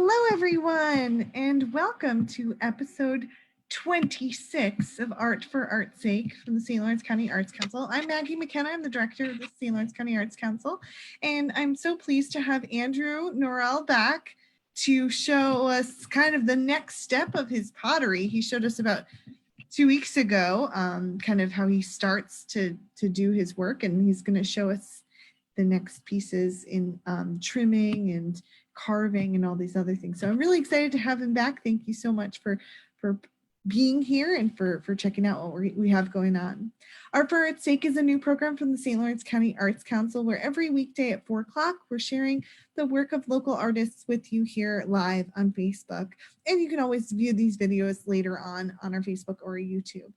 Hello, everyone, and welcome to episode 26 of Art for Art's Sake from the St. Lawrence County Arts Council. I'm Maggie McKenna. I'm the director of the St. Lawrence County Arts Council, and I'm so pleased to have Andrew Norrell back to show us kind of the next step of his pottery. He showed us about 2 weeks ago, kind of how he starts to do his work, and he's going to show us the next pieces in trimming and carving and all these other things. So I'm really excited to have him back. Thank you so much for being here and for checking out what we have going on. Art for Art's Sake is a new program from the St. Lawrence County Arts Council, where every weekday at 4 o'clock, we're sharing the work of local artists with you here live on Facebook. And you can always view these videos later on our Facebook or YouTube.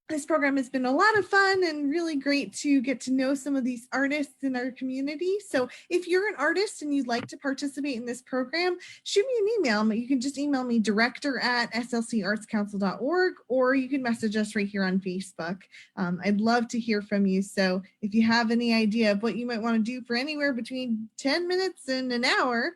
This program has been a lot of fun and really great to get to know some of these artists in our community. So if you're an artist and you'd like to participate in this program, shoot me an email. You can just email me director@slcartscouncil.org, or you can message us right here on Facebook. I'd love to hear from you. So if you have any idea of what you might want to do for anywhere between 10 minutes and an hour,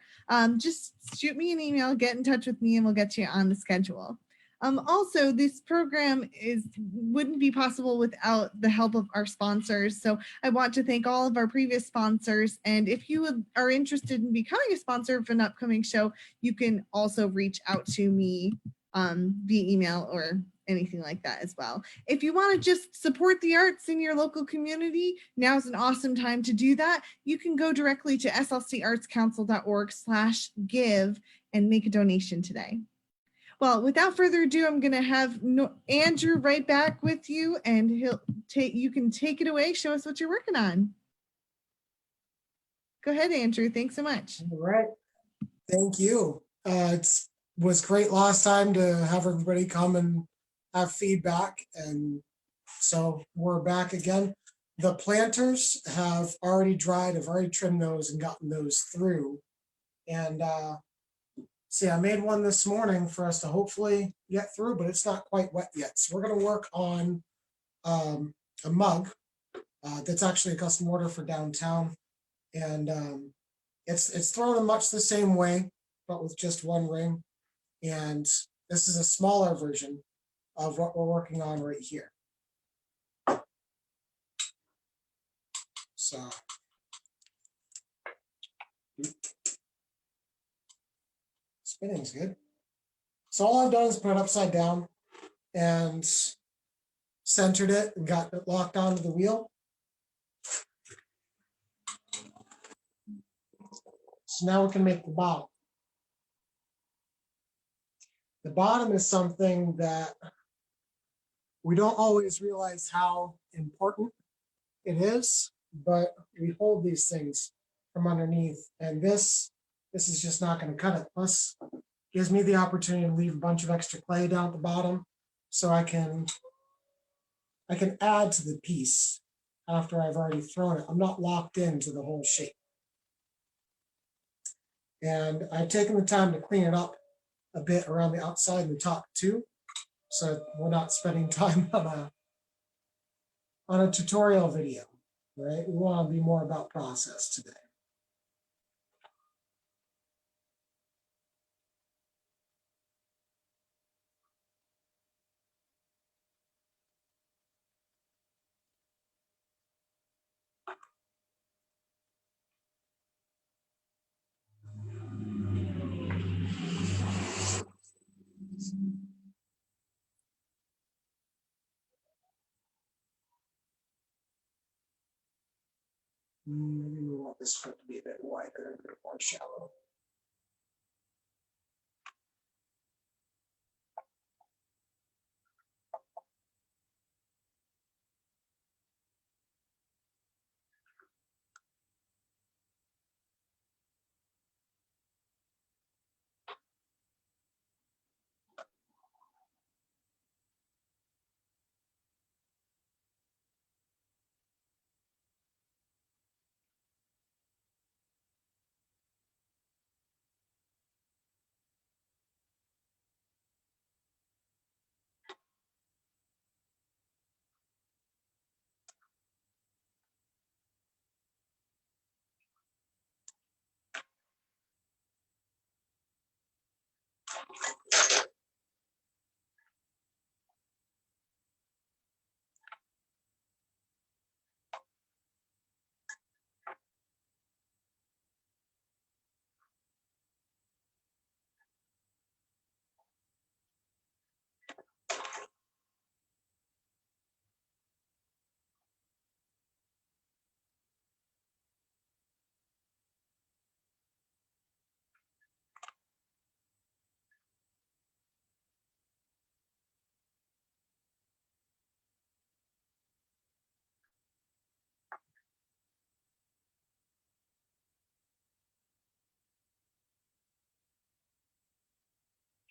just shoot me an email, get in touch with me, and we'll get you on the schedule. Also, this program wouldn't be possible without the help of our sponsors. So I want to thank all of our previous sponsors. And if you are interested in becoming a sponsor of an upcoming show, you can also reach out to me via email or anything like that as well. If you want to just support the arts in your local community, now's an awesome time to do that. You can go directly to slcartscouncil.org/give and make a donation today. Well, without further ado, I'm going to have Andrew right back with you, and you can take it away. Show us what you're working on. Go ahead, Andrew. Thanks so much. All right. Thank you. It was great last time to have everybody come and have feedback. And so we're back again. The planters have already dried. I've already trimmed those and gotten those through. And see, I made one this morning for us to hopefully get through, but it's not quite wet yet. So we're going to work on a mug that's actually a custom order for downtown. And it's thrown in much the same way, but with just one ring. And this is a smaller version of what we're working on right here. So spinning's good. So all I've done is put it upside down and centered it and got it locked onto the wheel. So now we can make the bottom. The bottom is something that we don't always realize how important it is, but we hold these things from underneath, and this is just not going to cut it. Plus, gives me the opportunity to leave a bunch of extra clay down at the bottom, so I can add to the piece after I've already thrown it. I'm not locked into the whole shape. And I've taken the time to clean it up a bit around the outside and the top too, so we're not spending time on a tutorial video, right? We want to be more about process today. Maybe we want this foot to be a bit wider, a bit more shallow.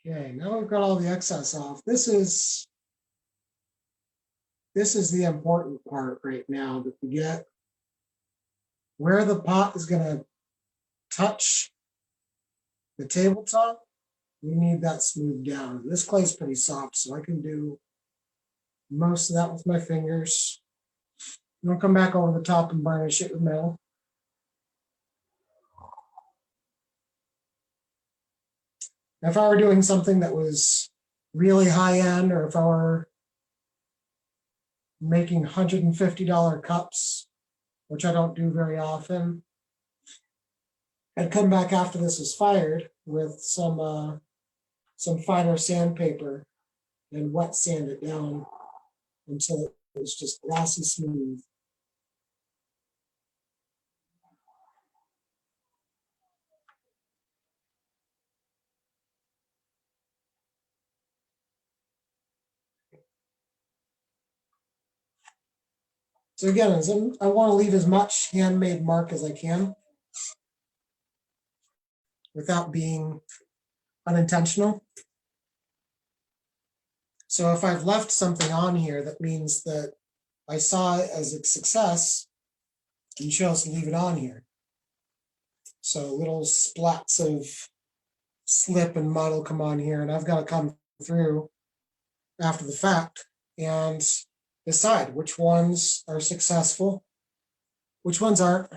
Okay, now we've got all the excess off. This is the important part right now, that we get where the pot is going to touch the tabletop. We need that smoothed down. This clay is pretty soft, so I can do most of that with my fingers. And I'll come back over the top and varnish it with metal. If I were doing something that was really high end, or if I were making $150 cups, which I don't do very often, I'd come back after this is fired with some finer sandpaper and wet sand it down until it was just glossy smooth. So again, I want to leave as much handmade mark as I can without being unintentional. So if I've left something on here, that means that I saw it as a success and chose to leave it on here. So little splats of slip and mud will come on here, and I've got to come through after the fact and decide which ones are successful, which ones aren't.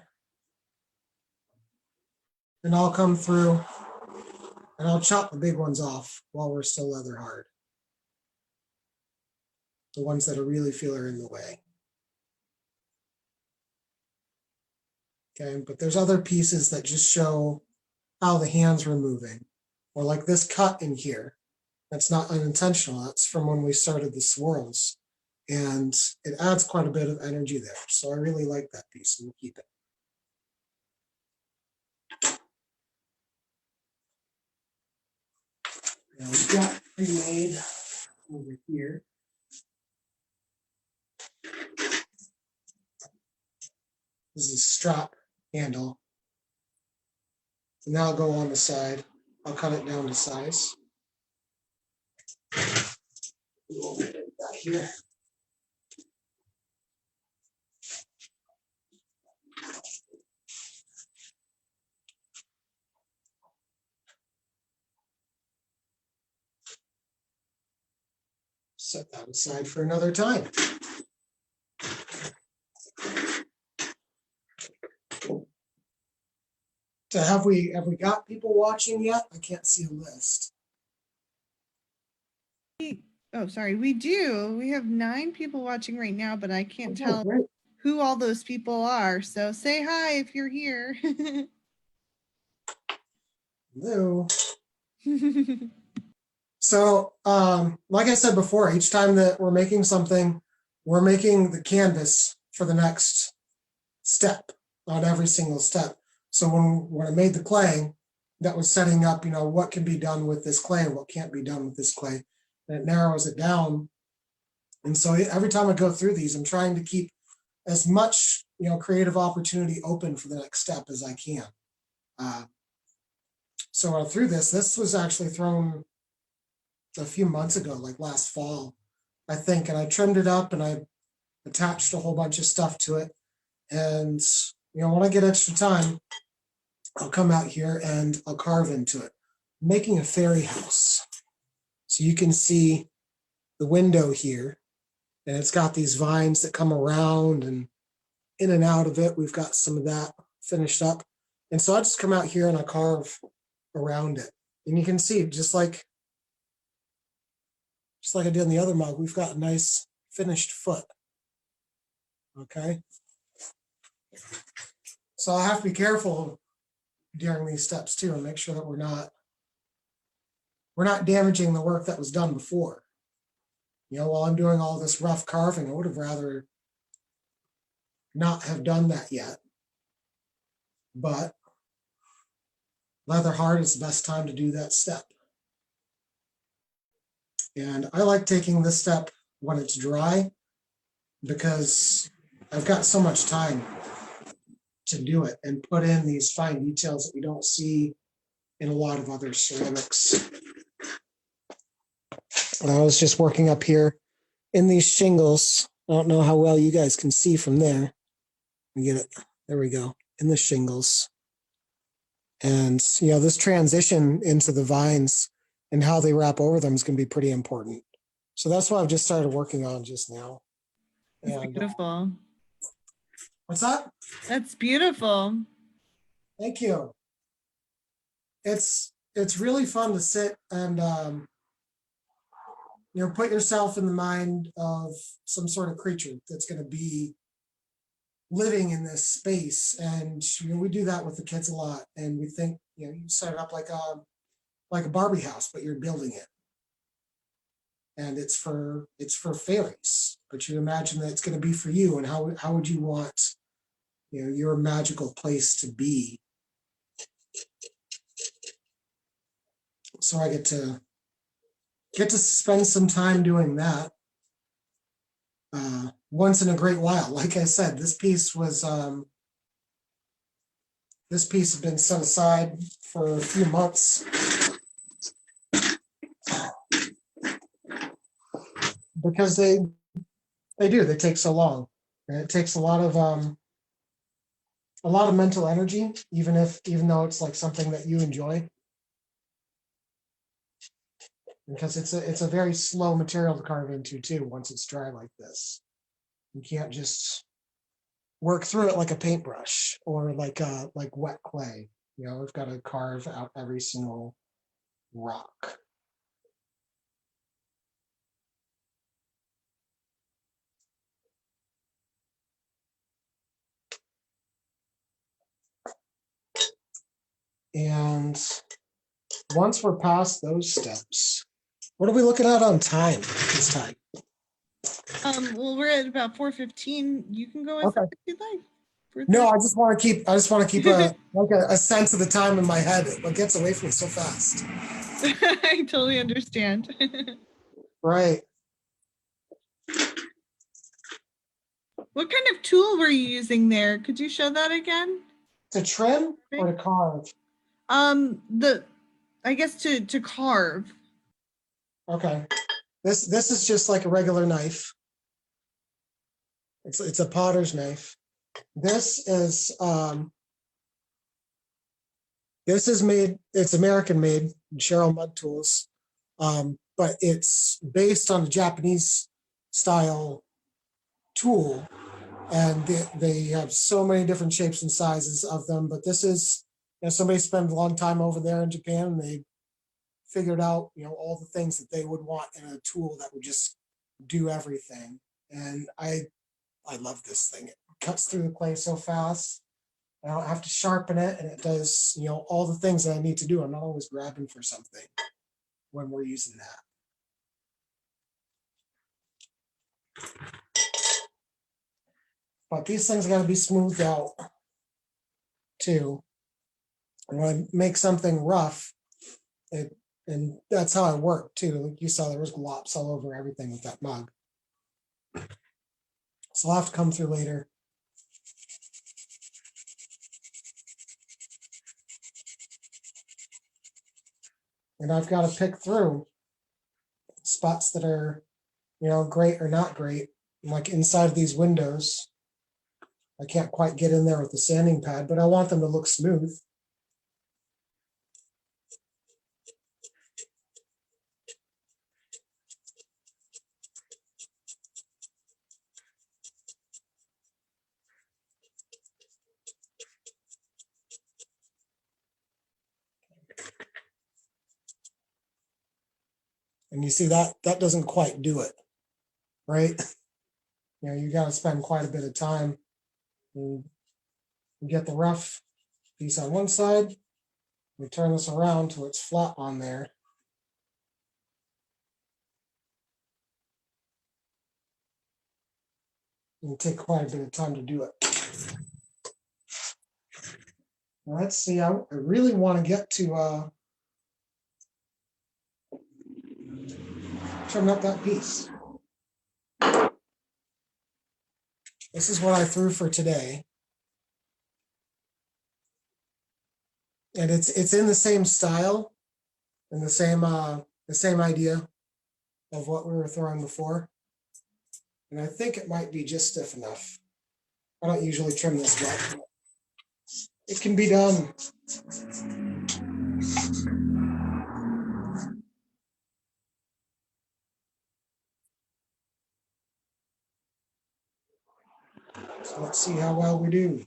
And I'll come through and I'll chop the big ones off while we're still leather hard. The ones that I really feel are in the way. Okay, but there's other pieces that just show how the hands were moving. Or like this cut in here, that's not unintentional. That's from when we started the swirls. And it adds quite a bit of energy there. So I really like that piece and we'll keep it. Now we've got pre-made over here. This is a strap handle. So now I'll go on the side. I'll cut it down to size. We'll get it back here. Set that aside for another time. So have we got people watching yet? I can't see a list. Oh, sorry. We do. We have 9 people watching right now, but I can't tell Great. who all those people are. So say hi if you're here. Hello. So, like I said before, each time that we're making something, we're making the canvas for the next step on every single step. So when I made the clay, that was setting up, what can be done with this clay and what can't be done with this clay. And it narrows it down. And so every time I go through these, I'm trying to keep as much, creative opportunity open for the next step as I can. So through this was actually thrown a few months ago, like last fall, I think, and I trimmed it up and I attached a whole bunch of stuff to it. And, when I get extra time, I'll come out here and I'll carve into it, I'm making a fairy house. So you can see the window here, and it's got these vines that come around and in and out of it. We've got some of that finished up. And so I just come out here and I carve around it. And you can see, just like just like I did in the other mug, we've got a nice finished foot. Okay. So I'll have to be careful during these steps too, and make sure that we're not damaging the work that was done before. While I'm doing all this rough carving, I would have rather not have done that yet. But leather hard is the best time to do that step. And I like taking this step when it's dry because I've got so much time to do it and put in these fine details that we don't see in a lot of other ceramics. I was just working up here in these shingles. I don't know how well you guys can see from there. We get it. There we go. In the shingles. And, this transition into the vines and how they wrap over them is going to be pretty important. So that's what I've just started working on just now. And, beautiful. What's that? That's beautiful. Thank you. It's really fun to sit and, put yourself in the mind of some sort of creature that's going to be living in this space. And, we do that with the kids a lot. And we think, you set it up like a Barbie house, but you're building it. And it's for fairies, but you imagine that it's going to be for you. And how would you want, your magical place to be? So I get to spend some time doing that. Once in a great while. Like I said, this piece has been set aside for a few months because they take so long, and it takes a lot of mental energy, even though it's like something that you enjoy, because it's a very slow material to carve into too. Once it's dry like this, you can't just work through it like a paintbrush or like wet clay. We've got to carve out every single rock. And once we're past those steps, what are we looking at on time this time? Well, we're at about 4:15. You can go as if you'd like. No, I just want to keep a sense of the time in my head. It gets away from me so fast. I totally understand. Right. What kind of tool were you using there? Could you show that again? To trim or to carve? I guess to carve. Okay. This is just like a regular knife. It's a potter's knife. This is made. It's American made, Cheryl Mud Tools, but it's based on a Japanese style tool, and they have so many different shapes and sizes of them. But this is, somebody spent a long time over there in Japan, and they figured out, all the things that they would want in a tool that would just do everything. And I love this thing. It cuts through the clay so fast. I don't have to sharpen it, and it does, all the things that I need to do. I'm not always grabbing for something when we're using that. But these things got to be smoothed out too. And when I make something rough, and that's how I work too. Like you saw, there was glops all over everything with that mug. So I'll have to come through later. And I've got to pick through spots that are, great or not great. Like inside of these windows, I can't quite get in there with the sanding pad, but I want them to look smooth. And you see that doesn't quite do it, right? You got to spend quite a bit of time. You get the rough piece on one side, we turn this around till it's flat on there. It'll take quite a bit of time to do it. Now let's see, I really want to get to trim up that piece. This is what I threw for today. And it's in the same style and the same idea of what we were throwing before. And I think it might be just stiff enough. I don't usually trim this wet. It can be done. So let's see how well we do.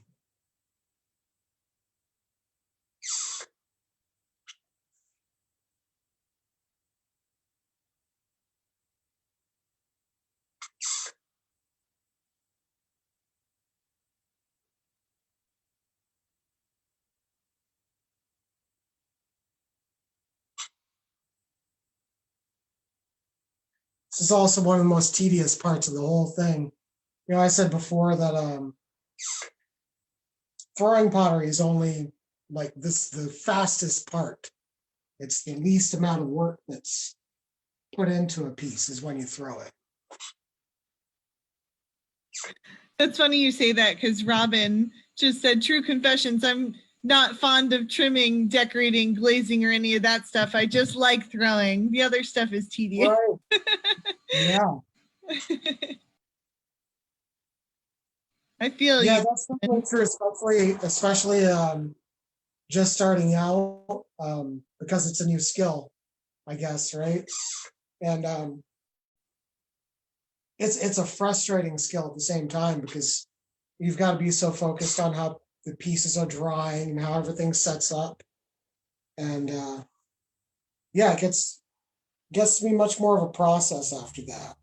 This is also one of the most tedious parts of the whole thing. I said before that throwing pottery is only like this, the fastest part. It's the least amount of work that's put into a piece is when you throw it. That's funny you say that, because Robin just said, true confessions, I'm not fond of trimming, decorating, glazing, or any of that stuff. I just like throwing. The other stuff is tedious. Right. Yeah. I feel Yeah, you. that's definitely true, especially just starting out, because it's a new skill, I guess, right? And it's a frustrating skill at the same time, because you've got to be so focused on how the pieces are drying and how everything sets up. And yeah, it gets to be much more of a process after that.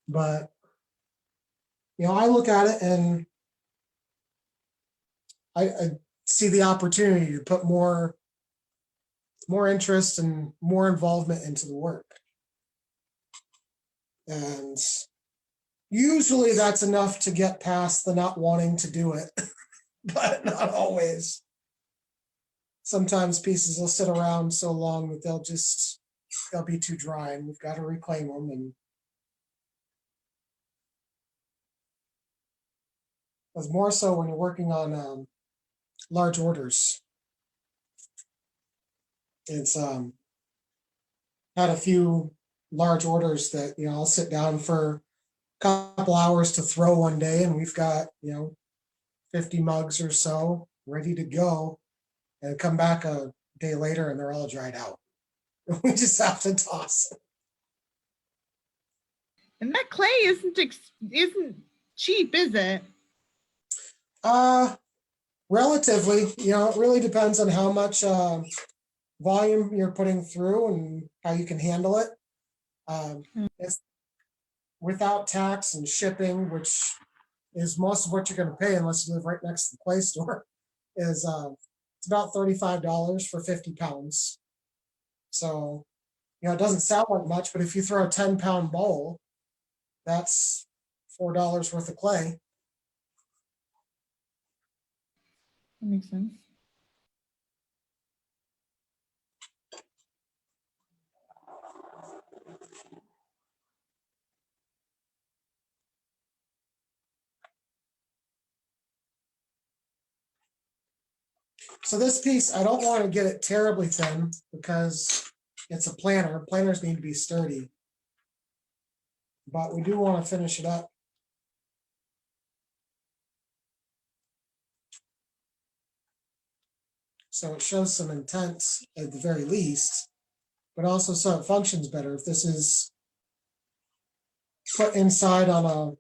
But I look at it and I see the opportunity to put more interest and more involvement into the work. And usually that's enough to get past the not wanting to do it, but not always. Sometimes pieces will sit around so long that they'll be too dry, and we've got to reclaim them. And it's more so when you're working on large orders. It's had a few large orders that I'll sit down for a couple hours to throw one day, and we've got 50 mugs or so ready to go, and come back a day later and they're all dried out. We just have to toss it. And that clay isn't cheap, is it? Relatively. It really depends on how much volume you're putting through and how you can handle it. It's without tax and shipping, which is most of what you're going to pay unless you live right next to the clay store, is it's about $35 for 50 pounds. So, it doesn't sound like much, but if you throw a 10-pound bowl, that's $4 worth of clay. That makes sense. So this piece, I don't want to get it terribly thin because it's a planter. Planters need to be sturdy. But we do want to finish it up. So it shows some intent at the very least, but also so it functions better. If this is put inside on a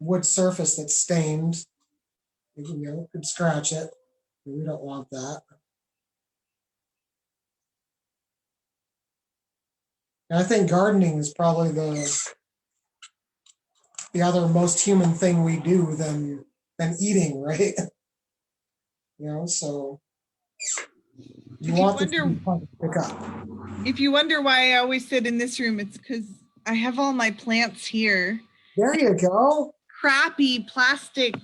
wood surface that's stained, you could scratch it. We don't want that. And I think gardening is probably the other most human thing we do than eating, right? So you If you want this to wonder, be fun to pick up. if you wonder why I always sit in this room, it's because I have all my plants here. There you go. Crappy plastic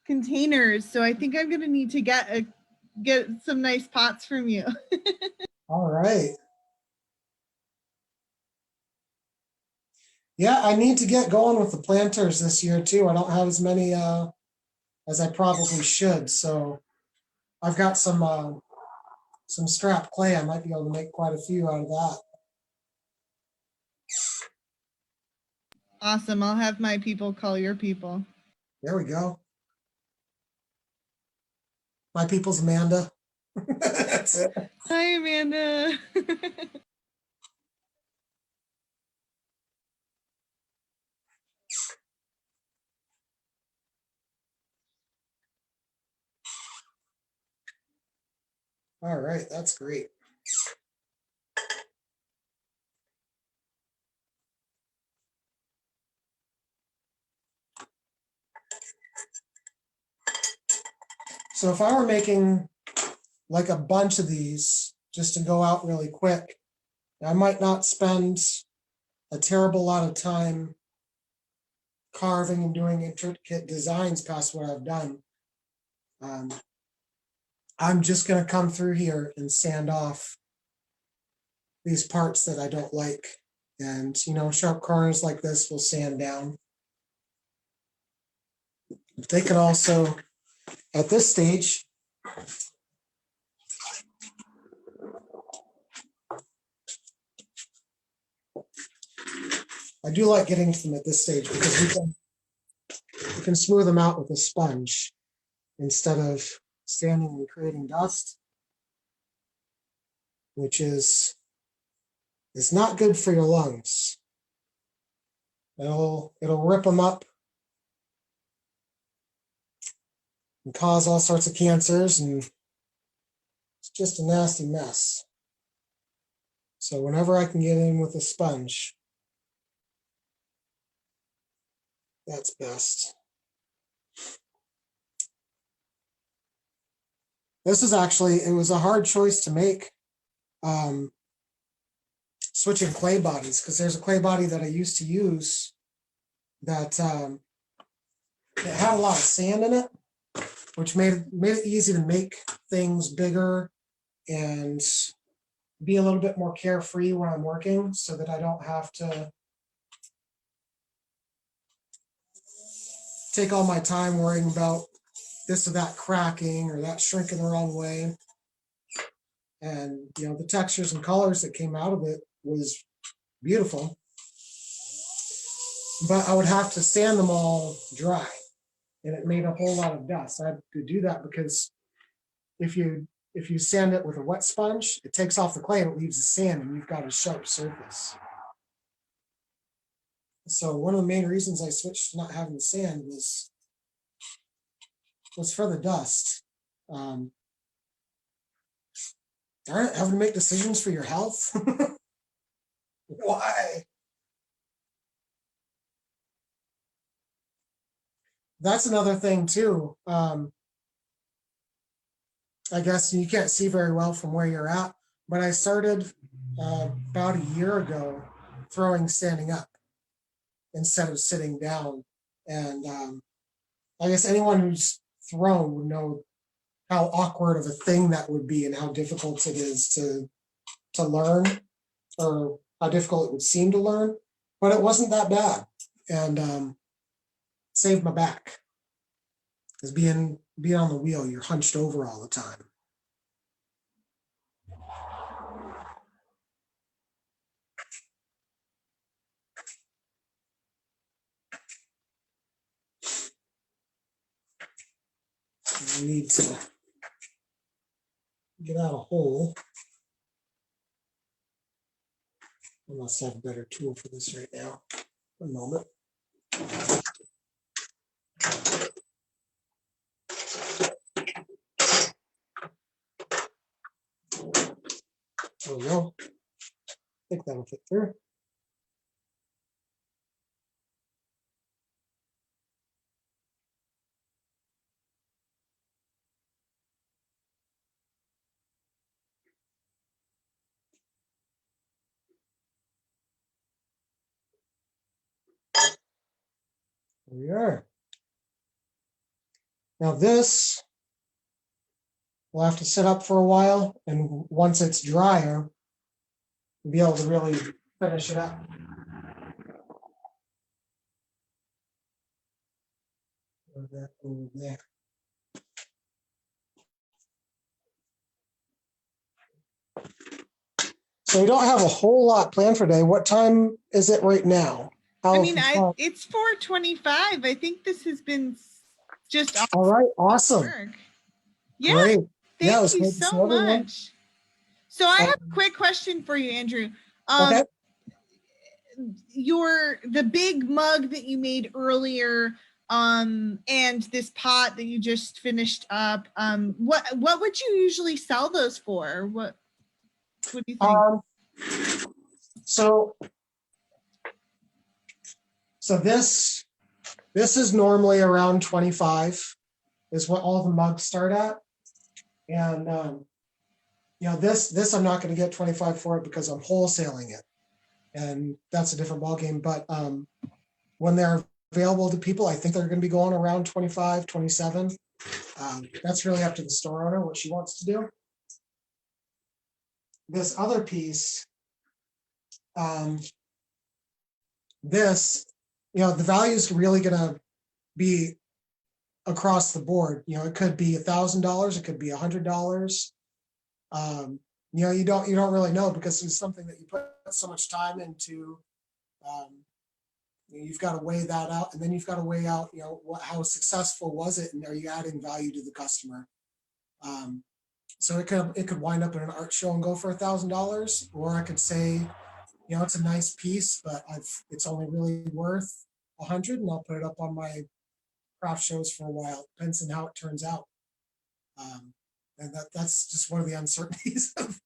containers. So I think I'm gonna need to get some nice pots from you. All right. Yeah, I need to get going with the planters this year too. I don't have as many as I probably should. So I've got some scrap clay. I might be able to make quite a few out of that. Awesome. I'll have my people call your people. There we go. My people's Amanda. That's it. Hi, Amanda. All right, that's great. So if I were making like a bunch of these just to go out really quick, I might not spend a terrible lot of time carving and doing intricate designs past what I've done. I'm just going to come through here and sand off these parts that I don't like. And, sharp corners like this will sand down. They can also, at this stage, I do like getting to them at this stage because we can smooth them out with a sponge instead of sanding and creating dust, which is not good for your lungs. It'll rip them up and cause all sorts of cancers, and it's just a nasty mess. So whenever I can get in with a sponge, that's best. This is actually, it was a hard choice to make, switching clay bodies, because there's a clay body that I used to use that it had a lot of sand in it, which made it easy to make things bigger and be a little bit more carefree when I'm working, so that I don't have to take all my time worrying about this or that cracking or that shrinking the wrong way. And the textures and colors that came out of it was beautiful, but I would have to sand them all dry, and it made a whole lot of dust. I had to do that because if you sand it with a wet sponge, it takes off the clay and it leaves the sand, and you've got a sharp surface. So one of the main reasons I switched to not having the sand was for the dust. Darn it, having to make decisions for your health. Why? That's another thing too. I guess you can't see very well from where you're at, but I started about a year ago throwing standing up instead of sitting down. And I guess anyone who's thrown would know how awkward of a thing that would be and how difficult it is to learn, or how difficult it would seem to learn. But it wasn't that bad, and saved my back. Because being on the wheel, you're hunched over all the time. I need to get out a hole. I must have a better tool for this right now. One moment. There we go. think that'll fit through. There we are. Now this will have to sit up for a while, and once it's drier, we'll be able to really finish it up. Put that over there. So we don't have a whole lot planned for today. What time is it right now? It's 4:25. I think this has been just all right. Awesome. work. Yeah. Great. Thank you so much. So I have a quick question for you, Andrew. Okay. The big mug that you made earlier, and this pot that you just finished up, what would you usually sell those for? What do you think? So this is normally around 25 is what all the mugs start at. And this I'm not going to get 25 for it because I'm wholesaling it. And that's a different ballgame. But when they're available to people, I think they're going to be going around 25, 27. That's really up to the store owner, what she wants to do. This other piece, the value is really going to be across the board. It could be $1,000, it could be $100. You don't really know because it's something that you put so much time into. You've got to weigh that out, and then you've got to weigh out, how successful was it, and are you adding value to the customer? So it could wind up in an art show and go for $1,000, or I could say, it's a nice piece, but it's only really worth $100, and I'll put it up on my craft shows for a while. Depends on how it turns out. And that's just one of the uncertainties of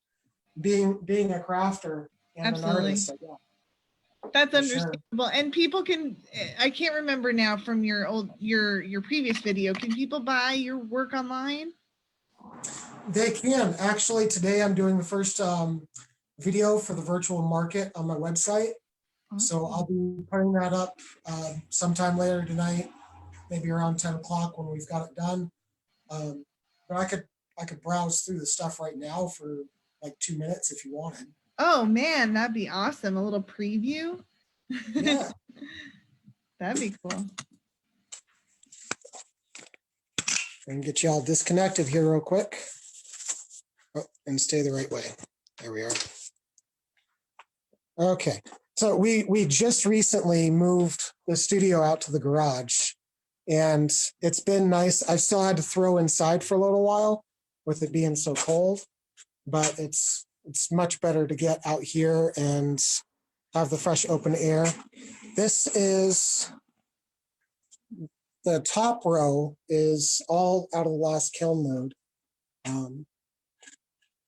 being a crafter and Absolutely. an artist. That's for understandable. Sure. And people can, I can't remember now from your previous video, can people buy your work online? They can. Actually, today I'm doing the first video for the virtual market on my website. Awesome. So I'll be putting that up sometime later tonight, maybe around 10 o'clock when we've got it done. But I could browse through the stuff right now for like 2 minutes if you wanted. Oh man, that'd be awesome. A little preview. Yeah. That'd be cool. And get you all disconnected here real quick. Oh, and stay the right way. There we are. Okay. So we just recently moved the studio out to the garage, and it's been nice. I've still had to throw inside for a little while with it being so cold, but it's much better to get out here and have the fresh open air. This is the top row is all out of the last kiln load.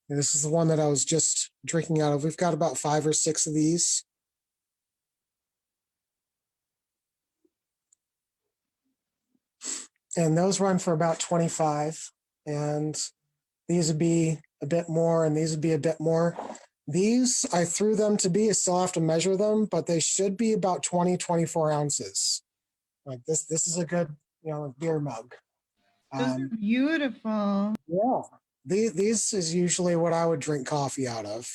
This is the one that I was just drinking out of. We've got about 5 or 6 of these. And those run for about 25. And these would be a bit more, and these would be a bit more. These, I threw them to be, I still have to measure them, but they should be about 20, 24 ounces. Like this is a good, beer mug. Those are beautiful. Yeah. These is usually what I would drink coffee out of.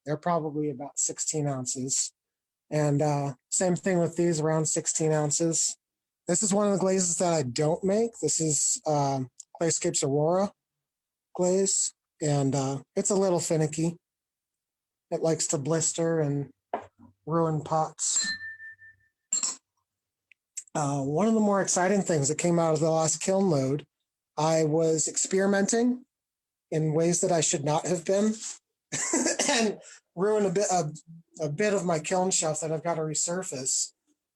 They're probably about 16 ounces. And same thing with these, around 16 ounces. This is one of the glazes that I don't make. This is Clayscapes Aurora glaze. And it's a little finicky. It likes to blister and ruin pots. One of the more exciting things that came out of the last kiln load, I was experimenting in ways that I should not have been and ruin a bit of my kiln shelf that I've got to resurface.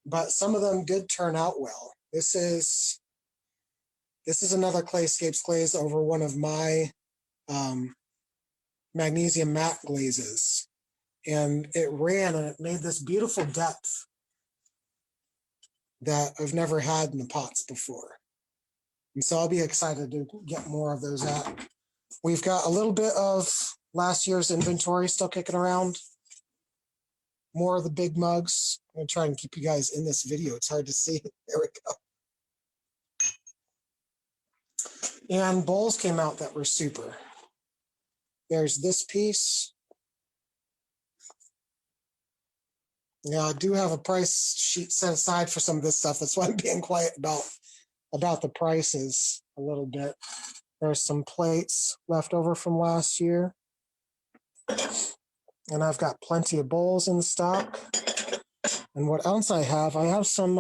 But some of them did turn out well. This is another Clayscapes glaze over one of my magnesium matte glazes. and it ran and it made this beautiful depth that I've never had in the pots before. And so I'll be excited to get more of those out. We've got a little bit of last year's inventory still kicking around. More of the big mugs. I'm going to try and keep you guys in this video. It's hard to see. There we go. And bowls came out that were super. There's this piece. Yeah, I do have a price sheet set aside for some of this stuff. That's why I'm being quiet about the prices a little bit. There's some plates left over from last year. And I've got plenty of bowls in stock. And what else I have some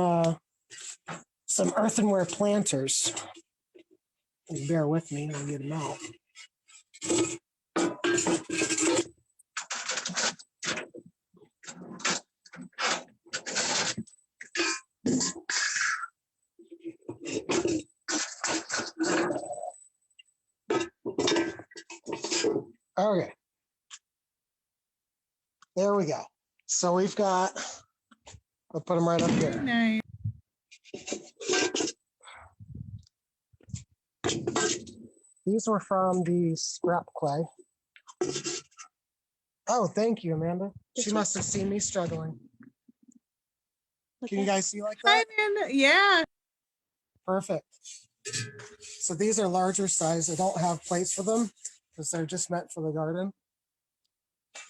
earthenware planters. Bear with me, I'll get them out. Okay. There we go. So we've got, I'll put them right up here. Nice. These were from the scrap clay. Oh, thank you, Amanda. She must have seen me struggling. Can you guys see like that? Hi, Amanda. Yeah. Perfect. So these are larger size. I don't have plates for them because they're just meant for the garden.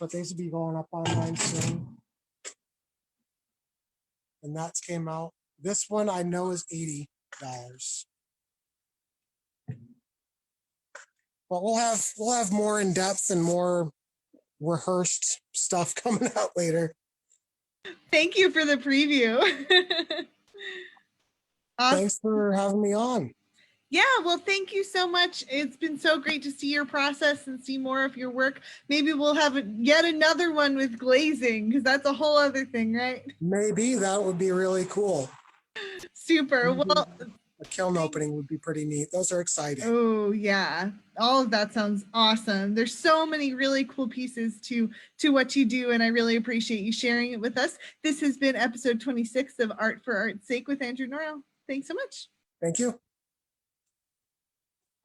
But these will be going up online soon. And that's came out. This one I know is $80. But we'll have more in depth and more rehearsed stuff coming out later. Thank you for the preview. Awesome. Thanks for having me on. Yeah, well, thank you so much. It's been so great to see your process and see more of your work. Maybe we'll have yet another one with glazing, because that's a whole other thing, right? Maybe that would be really cool. Super. Well, a kiln opening would be pretty neat. Those are exciting. Oh yeah, all of that sounds awesome. There's so many really cool pieces to what you do, and I really appreciate you sharing it with us. This has been episode 26 of Art for Art's Sake with Andrew Norrell. Thanks so much. Thank you.